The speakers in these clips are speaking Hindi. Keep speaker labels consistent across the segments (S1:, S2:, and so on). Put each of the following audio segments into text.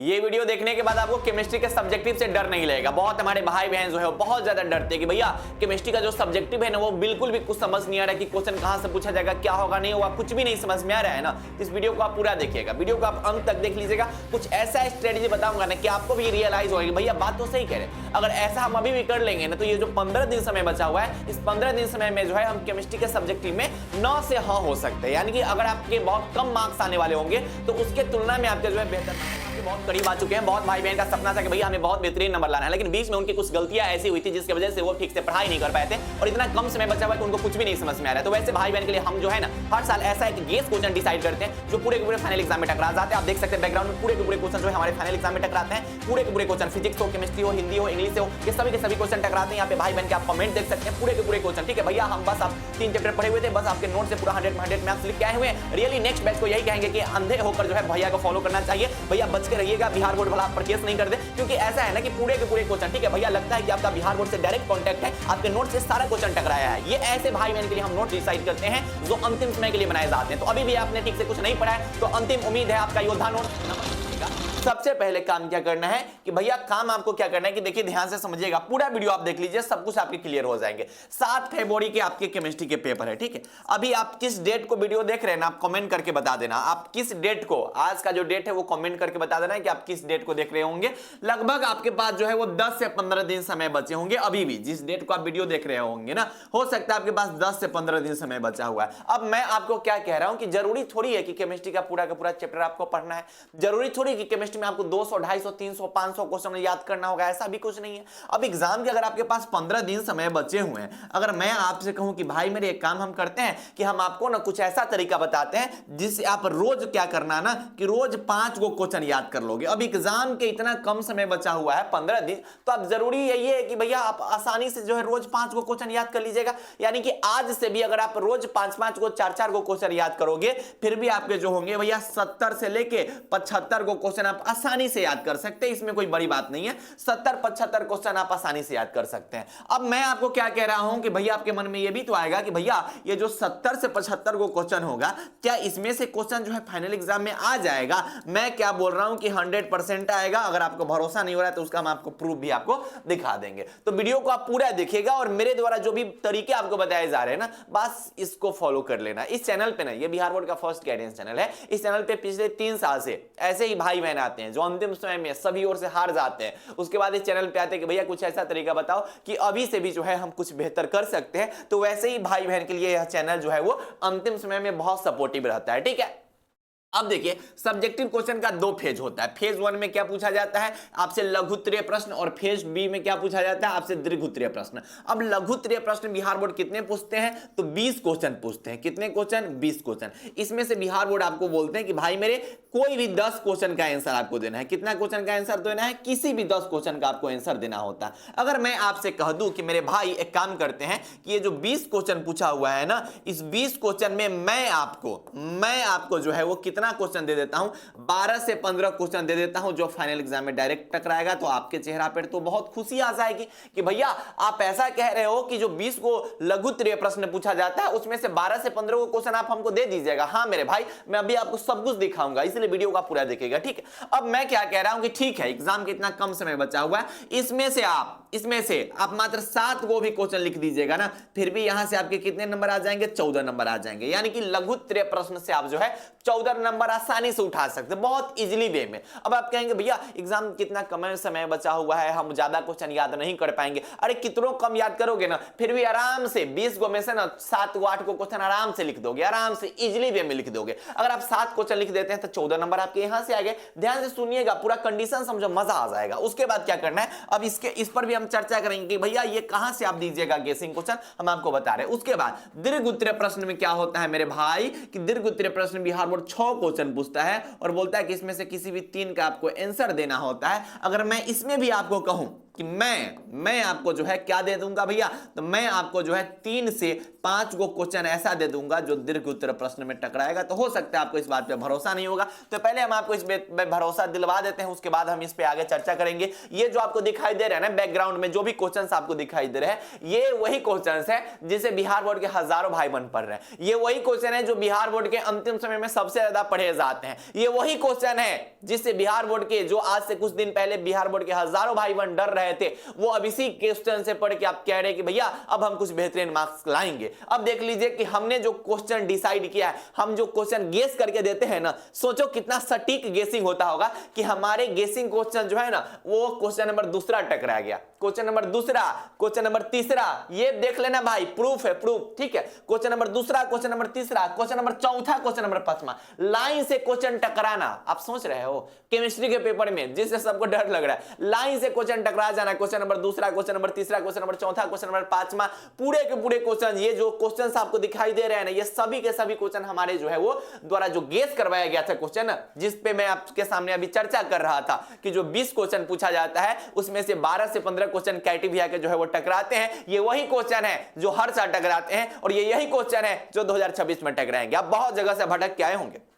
S1: ये वीडियो देखने के बाद आपको केमिस्ट्री के सब्जेक्टिव से डर नहीं लगेगा। बहुत हमारे भाई बहन जो है वो बहुत ज्यादा डरते हैं कि भैया केमिस्ट्री का जो सब्जेक्टिव है ना वो बिल्कुल भी कुछ समझ नहीं आ रहा है कि क्वेश्चन कहां से पूछा जाएगा, क्या होगा नहीं होगा, कुछ भी नहीं समझ में आ रहा है ना। इस वीडियो को आप पूरा देखिएगा, वीडियो को आप अंत तक देख लीजिएगा। कुछ ऐसा स्ट्रेटेजी बताऊंगा ना कि आपको भी रियलाइज होगा भैया बात तो सही कह रहे हैं। अगर ऐसा हम अभी भी कर लेंगे ना तो ये जो 15 दिन समय बचा हुआ है, इस 15 दिन समय में जो है हम केमिस्ट्री के सब्जेक्टिव में 9 से हाँ हो सकते हैं। यानी कि अगर आपके बहुत कम मार्क्स आने वाले होंगे तो उसके तुलना में आपके जो है बेहतर बहुत करीब आ चुके हैं। बहुत भाई बहन का सपना था कि भैया हमें बहुत बेहतरीन नंबर लाना है, लेकिन बीच में उनकी कुछ गलतियां ऐसी हुई थी जिसकी वजह से वो ठीक से पढ़ाई नहीं कर पाए थे और इतना कम समय बचा हुआ है कि उनको कुछ भी नहीं समझ में आ रहा है। तो वैसे भाई बहन के लिए हम जो है ना हर साल ऐसा एक गेस क्वेश्चन डिसाइड करते हैं जो पूरे के पूरे फाइनल एग्जाम में टकरा जाते हैं। आप देख सकते हैं बैकग्राउंड में पूरे के पूरे क्वेश्चन जो है हमारे फाइनल एग्जाम में टकराते हैं। पूरे के पूरे क्वेश्चन फिजिक्स हो, केमिस्ट्री हो, हिंदी हो, इंग्लिश हो, ये सभी के सभी क्वेश्चन टकराते हैं। यहाँ पे भाई बहन के आप कमेंट देख सकते हैं, पूरे के पूरे क्वेश्चन। ठीक है भैया, हम बस आप 3 चैप्टर पढ़े हुए थे, बस आपके नोट से पूरा 100 मार्क्स लिख के आए हुए हैं। रियली नेक्स्ट बैच को यही कहेंगे कि अंधे होकर जो है भैया को फॉलो करना चाहिए। भैया बच के रहिएगा, बिहार बोर्ड वाला आप पर केस नहीं कर दे, क्योंकि ऐसा है ना कि पूरे के पूरे क्वेश्चन, ठीक है भैया, लगता है कि आपका बिहार बोर्ड से डायरेक्ट कांटेक्ट है, आपके नोट से सारा क्वेश्चन टकराया है। ये ऐसे भाई बहन के लिए हम नोट डिसाइड करते हैं जो अंतिम समय के लिए बनाए जाते हैं। तो अभी भी आपने ठीक से कुछ नहीं पढ़ा है तो अंतिम उम्मीद है आपका योद्धा नोट। सबसे पहले काम क्या करना है कि भैया काम आपको क्या करना है कि देखिए ध्यान से समझिएगा, पूरा वीडियो आप देख लीजिए, सब कुछ आपके क्लियर हो जाएंगे। 7 फरवरी के आपके केमिस्ट्री के पेपर है। ठीक है, अभी आप किस डेट को वीडियो देख रहे हैं ना, आप कमेंट करके बता देना आप किस डेट को, आज का जो डेट है वो कमेंट करके बता देना है कि आप किस डेट को देख रहे होंगे। लगभग आपके पास जो है वो 10 से 15 दिन समय बचे होंगे। अभी भी जिस डेट को आप वीडियो देख रहे होंगे ना, हो सकता है आपके पास 10 से 15 दिन समय बचा हुआ है। अब मैं आपको क्या कह रहा हूं कि जरूरी थोड़ी है कि केमिस्ट्री का पूरा चैप्टर आपको पढ़ना है, जरूरी थोड़ी कि केमिस्ट्री में आपको 200, 250, 300, 500 क्वेश्चन याद करना होगा, ऐसा भी कुछ नहीं है। अब एग्जाम के अगर आपके पास 15 दिन समय बचे हुए हैं, अगर मैं आपसे कहूं कि भाई मेरे एक काम हम करते हैं कि हम आपको ना कुछ ऐसा तरीका बताते हैं जिससे आप रोज क्या करना ना कि रोज 5 गो क्वेश्चन याद कर लोगे। अब एग्जाम के इतना कम समय बचा हुआ है 15 दिन, तो अब जरूरी यही है कि भैया आप आसानी से जो है रोज 5 गो क्वेश्चन याद कर लीजिएगा। यानी कि आज से भी अगर आप रोज 5-5 गो, 4-4 गो क्वेश्चन याद करोगे, फिर भी आपके जो होंगे भैया 70 से लेके 75 गो क्वेश्चन आप आसानी से याद कर सकते हैं। इसमें कोई बड़ी बात नहीं है, 70-75 क्वेश्चन आप आसानी से याद कर सकते हैं। अब मैं आपको क्या कह रहा हूं कि भैया आपके मन में यह भी तो आएगा कि भैया ये जो 70 से 75 गो क्वेश्चन होगा, क्या इसमें से क्वेश्चन जो है फाइनल एग्जाम में आ जाएगा? मैं क्या बोल रहा हूं कि 100% आएगा। अगर आपको भरोसा नहीं हो रहा है तो उसका हम आपको प्रूफ भी आपको दिखा देंगे। तो वीडियो को आप पूरा देखिएगा और मेरे द्वारा जो भी तरीके आपको बताए जा रहे हैं ना, बस इसको फॉलो कर लेना। इस चैनल पे ना, ये बिहार बोर्ड का फर्स्ट गाइडेंस चैनल है, इस चैनल पे पिछले 3 साल से ऐसे ही भाई बहन आते हैं जो अंतिम समय में सभी ओर से हार जाते हैं। उसके बाद इस चैनल पे आते हैं कि भैया कुछ ऐसा तरीका बताओ कि अभी से भी जो है हम कुछ बेहतर कर सकते हैं। तो वैसे ही भाई बहन के लिए यह चैनल जो है वो अंतिम समय में बहुत सपोर्टिव रहता है। ठीक है, अब देखिए सब्जेक्टिव क्वेश्चन का 2 फेज होता है। फेज 1 में क्या पूछा जाता है आपसे लघुत्तरीय प्रश्न, और फेज बी में क्या पूछा जाता है आपसे दीर्घोत्तरीय प्रश्न। अब लघुत्तरीय प्रश्न बिहार बोर्ड कितने पूछते हैं तो 20 क्वेश्चन पूछते हैं। कितने क्वेश्चन? 20 क्वेश्चन। इसमें से बिहार बोर्ड आपको बोलते हैं कि भाई मेरे कोई भी 10 क्वेश्चन का आंसर आपको देना है। कितना क्वेश्चन का आंसर देना है? किसी भी 10 क्वेश्चन का आपको आंसर देना होता है। अगर मैं आपसे कह दूं कि मेरे भाई एक काम करते हैं कि ये जो 20 क्वेश्चन पूछा हुआ है ना, इस 20 क्वेश्चन में मैं आपको जो है वो कितना क्वेश्चन दे देता हूं, 12 से 15 क्वेश्चन दे देता हूं जो फाइनल एग्जाम में डायरेक्ट टकराएगा, तो आपके चेहरा पर तो बहुत खुशी आ जाएगी कि भैया आप ऐसा कह रहे हो कि जो 20 को लघुत्तरीय प्रश्न पूछा जाता है उसमें से 12 से 15 को क्वेश्चन आप हमको दे दीजिएगा। हाँ मेरे भाई, मैं अभी आपको सब कुछ दिखाऊंगा, इसलिए वीडियो का पूरा देखिएगा। ठीक है, अब मैं क्या कह रहा हूं कि ठीक है एग्जाम के इतना कम समय बचा हुआ है, इसमें से आप मात्र 7 को भी क्वेश्चन लिख दीजिएगा ना, फिर भी यहां से आपके कितने नंबर आ जाएंगे? 14 नंबर आ जाएंगे। यानी कि लघुत्तरीय प्रश्न से आप जो है 14 नंबर आसानी से उठा सकते हैं, बहुत इजीली वे में। अब आप कहेंगे भैया एग्जाम कितना कम समय बचा हुआ है, हम ज्यादा क्वेश्चन याद नहीं कर पाएंगे। अरे कितनों कम याद करोगे ना, फिर भी आराम से 20 गो में से ना 7 को 8 को क्वेश्चन आराम से लिख दोगे, आराम से इजीली वे में लिख दोगे। अगर आप 7 क्वेश्चन लिख देते हैं तो 14 नंबर आपके यहां से आ गए। ध्यान से सुनिएगा, पूरा कंडीशन समझो, मजा आ जाएगा। उसके बाद क्या करना है, अब इस पर भी हम चर्चा करेंगे भैया ये कहां से आप दीजिएगा गेसिंग क्वेश्चन, हम आपको बता रहे हैं। उसके बाद दीर्घोत्तरीय प्रश्न में क्या होता है मेरे भाई कि दीर्घोत्तरीय प्रश्न बिहार बोर्ड 6 क्वेश्चन पूछता है और बोलता है कि इसमें से किसी भी 3 का आपको आंसर देना होता है। अगर मैं इसमें भी आपको कहूं कि मैं आपको जो है क्या दे दूंगा भैया, तो मैं आपको जो है 3 से 5 गो क्वेश्चन ऐसा दे दूंगा जो दीर्घ उत्तर प्रश्न में टकराएगा। तो हो सकता है आपको इस बात पे भरोसा नहीं होगा, तो पहले हम आपको इस पे भरोसा दिलवा देते हैं, उसके बाद हम इस पे आगे चर्चा करेंगे। ये जो आपको दिखाई दे रहा है ना बैकग्राउंड में जो भी क्वेश्चंस आपको दिखाई दे रहे हैं, ये वही क्वेश्चंस है जिसे बिहार बोर्ड के हजारों भाई बहन पढ़ रहे हैं। ये वही क्वेश्चन है जो बिहार बोर्ड के अंतिम समय में सबसे ज्यादा पढ़े जाते हैं। ये वही क्वेश्चन है जिससे बिहार बोर्ड के जो आज से कुछ दिन पहले बिहार बोर्ड के हजारों भाई बहन डर रहे थे, वो अब इसी क्वेश्चन से पढ़ के आप कह रहे हैं कि भैया अब हम कुछ बेहतरीन मार्क्स लाएंगे। अब देख लीजिए कि हमने जो क्वेश्चन डिसाइड किया है, हम जो क्वेश्चन गेस करके देते हैं ना, सोचो कितना सटीक गेसिंग होता होगा कि हमारे गेसिंग क्वेश्चन जो है ना वो क्वेश्चन नंबर दूसरा टकरा गया, क्वेश्चन नंबर दूसरा, क्वेश्चन नंबर तीसरा, ये देख लेना भाई, प्रूफ है, प्रूफ, ठीक है। क्वेश्चन नंबर दूसरा, क्वेश्चन नंबर तीसरा, क्वेश्चन नंबर चौथा, क्वेश्चन नंबर पांचवा, लाइन से क्वेश्चन टकराना। आप सोच रहे हो केमिस्ट्री के पेपर में जिससे सबको डर लग रहा है, लाइन से क्वेश्चन टकरा जाना, क्वेश्चन नंबर दूसरा, क्वेश्चन नंबर तीसरा, क्वेश्चन नंबर चौथा, क्वेश्चन नंबर पांचवा, पूरे के पूरे क्वेश्चन, ये जो क्वेश्चन आपको दिखाई दे रहे हैं ना, ये सभी के सभी क्वेश्चन हमारे जो है वो द्वारा जो गेस करवाया गया था क्वेश्चन, जिस पे मैं आपके सामने अभी चर्चा कर रहा था कि जो 20 क्वेश्चन पूछा जाता है उसमें से 12 से 15 क्वेश्चन कैटेगरी के जो है वो टकराते हैं। ये वही क्वेश्चन है जो हर साल टकराते हैं और ये यही क्वेश्चन है जो 2026 में टकराएंगे। आप बहुत जगह से भटक के आए होंगे,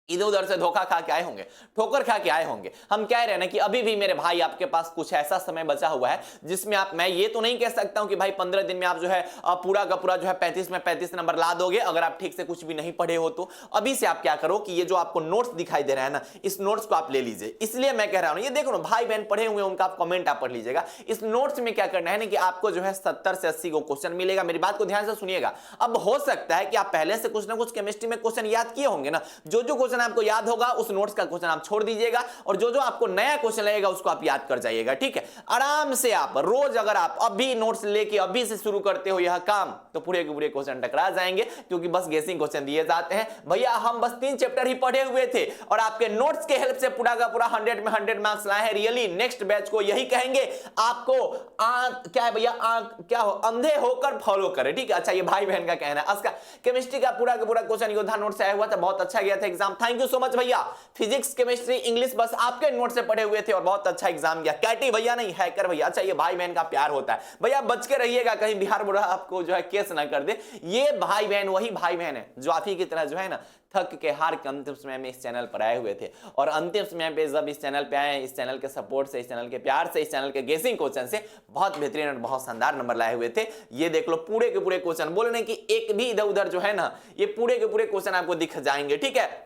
S1: इधर उधर से धोखा खा के आए होंगे, ठोकर खा के आए होंगे। हम कह रहे हैं ना कि अभी भी मेरे भाई आपके पास कुछ ऐसा समय बचा हुआ है जिसमें आप, मैं ये तो नहीं कह सकता हूं कि भाई 15 दिन में आप जो है पूरा का पूरा जो है 35 में 35 नंबर ला दोगे अगर आप ठीक से कुछ भी नहीं पढ़े हो। तो अभी से आप क्या करो कि ये जो आपको नोट्स दिखाई दे रहा है ना, इस नोट्स को आप ले लीजिए। इसलिए मैं कह रहा हूं, ये देखो ना भाई बहन पढ़े हुए उनका आप कमेंट आप पढ़ लीजिएगा। इस नोट्स में क्या करना है ना कि आपको जो है 70 से 80 को क्वेश्चन मिलेगा। मेरी बात को ध्यान से सुनिएगा। अब हो सकता है कि आप पहले से कुछ ना कुछ केमिस्ट्री में क्वेश्चन याद किए होंगे ना, जो क्वेश्चन आपको याद होगा उस नोट्स का क्वेश्चन आप छोड़ दीजिएगा और जो आपको नया क्वेश्चन लगेगा उसको आप याद कर जाइएगा, ठीक है। आराम से आप रोज अगर आप अभी नोट्स लेके अभी से शुरू करते हो यह काम, तो पूरे के पूरे क्वेश्चन टकरा जाएंगे, क्योंकि बस गेसिंग क्वेश्चन दिए जाते हैं। भैया हम बस 3 चैप्टर ही पढ़े हुए थे और आपके नोट्स के हेल्प से पूरा का पूरा 100 में 100 मार्क्स लाए हैं। रियली नेक्स्ट बैच को यही कहेंगे, आपको क्या है भैया, क्या हो, अंधे होकर फॉलो करें, ठीक है। अच्छा, ये भाई बहन का कहना है। उसका केमिस्ट्री का पूरा क्वेश्चन योद्धा नोट से आया हुआ था, बहुत अच्छा गया था exam. Thank you so much भैया। फिजिक्स, केमिस्ट्री, इंग्लिश बस आपके नोट से पढ़े हुए थे और बहुत अच्छा एग्जाम गया। कैटी भैया नहीं, हैकर भैया। अच्छा, ये भाई बहन का प्यार होता है भैया, बच के रहिएगा कहीं बिहार बोर्ड आपको जो है केस ना कर दे। ये भाई बहन वही भाई बहन है जो आप ही की तरह जो है ना थक के हार के अंतिम समय में इस चैनल पर आए हुए थे और अंतिम समय पे जब इस चैनल पे आए, इस चैनल के सपोर्ट से, इस चैनल के प्यार से, इस चैनल के गेसिंग क्वेश्चन से बहुत बेहतरीन और बहुत शानदार नंबर लाए हुए थे। ये देख लो पूरे के पूरे क्वेश्चन, बोलने की एक भी इधर उधर जो है ना, ये पूरे के पूरे क्वेश्चन आपको दिख जाएंगे, ठीक है।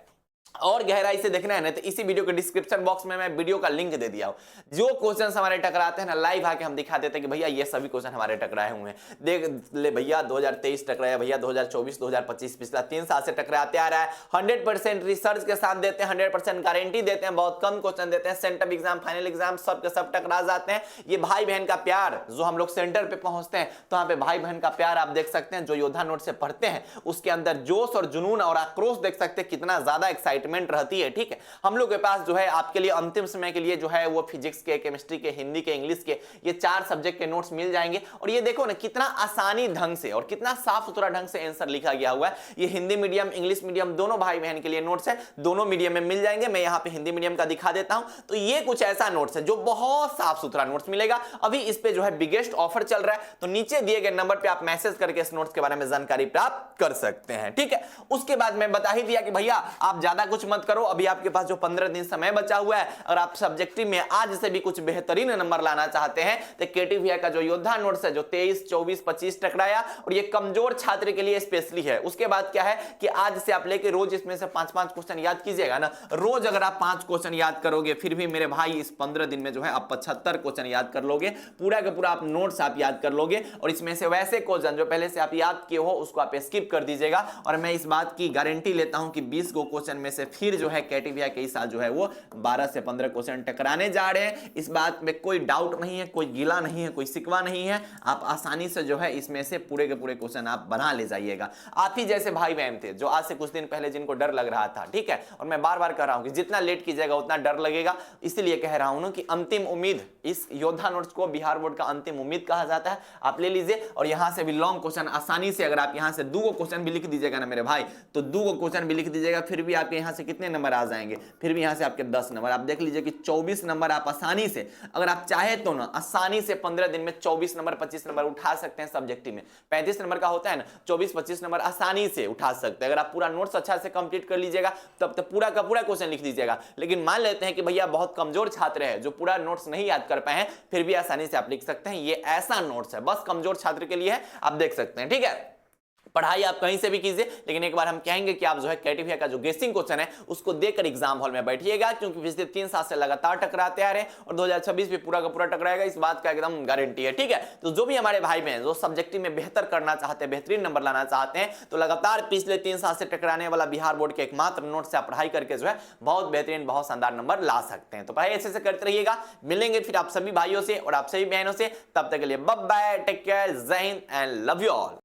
S1: और गहराई से देखना है ना तो इसी वीडियो के डिस्क्रिप्शन बॉक्स में मैं वीडियो का लिंक दे दिया हूं। जो क्वेश्चन हमारे टकराते हैं ना, लाइव आके हम दिखा देते हैं कि भैया ये सभी क्वेश्चन हमारे टकराए हुए हैं। देख ले भैया 2023 टकराया, भैया 2024, 2025 पिछला 3 साल से टकराते आ रहा है। 100% रिसर्च के साथ देते हैं, 100% गारंटी देते हैं, बहुत कम क्वेश्चन देते हैं। सेंटर एग्जाम, फाइनल एग्जाम सब के सब टकरा जाते हैं। ये भाई बहन का प्यार, जो हम लोग सेंटर पे पहुंचते हैं तो वहां पे भाई बहन का प्यार आप देख सकते हैं। जो योद्धा नोट से पढ़ते हैं उसके अंदर जोश और जुनून और आक्रोश देख सकते हैं, कितना ज्यादा एक्साइटमेंट रहती है, ठीक है। हम लोग के पास जो है आपके लिए अंतिम समय के लिए जो है वो फिजिक्स के, केमिस्ट्री के, हिंदी के, इंग्लिश के, ये 4 सब्जेक्ट के नोट्स मिल जाएंगे। और ये देखो ना कितना आसानी ढंग से और कितना साफ सुथरा ढंग से आंसर लिखा गया हुआ है। ये हिंदी मीडियम, इंग्लिश मीडियम दोनों भाई बहन के लिए नोट्स है, दोनों मीडियम में मिल जाएंगे। मैं यहाँ पे हिंदी मीडियम का दिखा देता हूं। तो ये कुछ ऐसा नोट्स है जो बहुत साफ सुथरा नोट्स मिलेगा। अभी इस पे जो है बिगेस्ट ऑफर चल रहा है, तो नीचे दिए गए नंबर पे आप मैसेज करके इस नोट्स के बारे में जानकारी प्राप्त कर सकते हैं, ठीक है। उसके बाद मैं बता ही दिया कि भैया आप ज्यादा कुछ मत करो, अभी आपके पास जो 15 दिन समय बचा हुआ है और आप सब्जेक्टिव में आज से भी कुछ बेहतरीन नंबर लाना चाहते हैं तो केटीवीआई का जो योद्धा नोट्स है जो 23, 24, 25 टकराया और ये कमजोर छात्र के लिए स्पेशली है। उसके बाद क्या है कि आज से आप लेके रोज इसमें से 5-5 क्वेश्चन याद कीजिएगा ना। रोज अगर आप 5 क्वेश्चन याद करोगे फिर भी मेरे भाई इस 15 दिन में जो है आप 75 क्वेश्चन याद कर लोगे, पूरा का पूरा आप नोट्स आप याद कर लोगे। और इसमें से वैसे क्वेश्चन जो पहले से आप याद किए हो उसको आप स्किप कर दीजिएगा। और मैं इस बात की गारंटी लेता हूं कि 20 गो क्वेश्चन में से फिर जो है केटीवीआई के इस साल जो है वो 12 से 15 क्वेश्चन टकराने जा रहे हैं। इस बात में कोई डाउट नहीं है, कोई गिला नहीं है, कोई सिकवा नहीं है। आप आसानी से जो है इसमें से पूरे के पूरे क्वेश्चन आप बना ले जाइएगा। आप ही जैसे भाई बहन थे जो आज से कुछ दिन पहले जिनको डर लग रहा था, ठीक है। और मैं बार बार कह रहा हूं कि जितना लेट कीजिएगा उतना डर लगेगा, इसलिए कह रहा हूं ना कि अंतिम उम्मीद, इस योद्धा नोट्स को बिहार बोर्ड का अंतिम उम्मीद कहा जाता है। आप ले लीजिए और यहां से भी लॉन्ग क्वेश्चन आसानी से, अगर आप यहां से 2 क्वेश्चन भी लिख दीजिएगा ना मेरे भाई, तो 2 क्वेश्चन भी लिख दीजिएगा, फिर भी आप यहां यहाँ से कितने नंबर आ जाएंगे, फिर भी यहाँ से आपके 10 नंबर। आप देख लीजिए कि 24 नंबर आप आसानी से, अगर आप चाहे तो ना आसानी से 15 दिन में 24 नंबर 25 नंबर उठा सकते हैं सब्जेक्टिव में। 35 नंबर का होता है ना, 24-25 नंबर आसानी से उठा सकते हैं। अगर आप पूरा नोट्स अच्छा से कंप्लीट कर लीजिएगा तब तो पूरा का पूरा क्वेश्चन लिख दीजिएगा। लेकिन मान लेते हैं कि भैया बहुत कमजोर छात्र है जो पूरा नोट्स नहीं याद कर पाए हैं, फिर भी आसानी से आप लिख सकते हैं। ये ऐसा नोट्स है बस कमजोर छात्र के लिए है, आप देख सकते हैं। ठीक है, पढ़ाई आप कहीं से भी कीजिए, लेकिन एक बार हम कहेंगे कि आप जो है कैटिफिया का जो गेसिंग क्वेश्चन है उसको देकर एग्जाम हॉल में बैठिएगा, क्योंकि पिछले 3 साल से लगातार टकराते आ रहे हैं और 2026 में पूरा का पूरा टकराएगा, इस बात का एकदम गारंटी है। ठीक है, तो जो भी हमारे भाई बहन जो सब्जेक्टिव में बेहतर करना चाहते हैं, बेहतरीन नंबर लाना चाहते हैं, तो लगातार पिछले 3 साल से टकराने वाला बिहार बोर्ड के एकमात्र नोट से आप पढ़ाई करके जो है बहुत बेहतरीन बहुत शानदार नंबर ला सकते हैं। तो पढ़ाई अच्छे से करते रहिएगा। मिलेंगे फिर आप सभी भाइयों से और आप सभी बहनों से, तब तक के लिए बाय बाय, टेक केयर, जय Hind and love you all.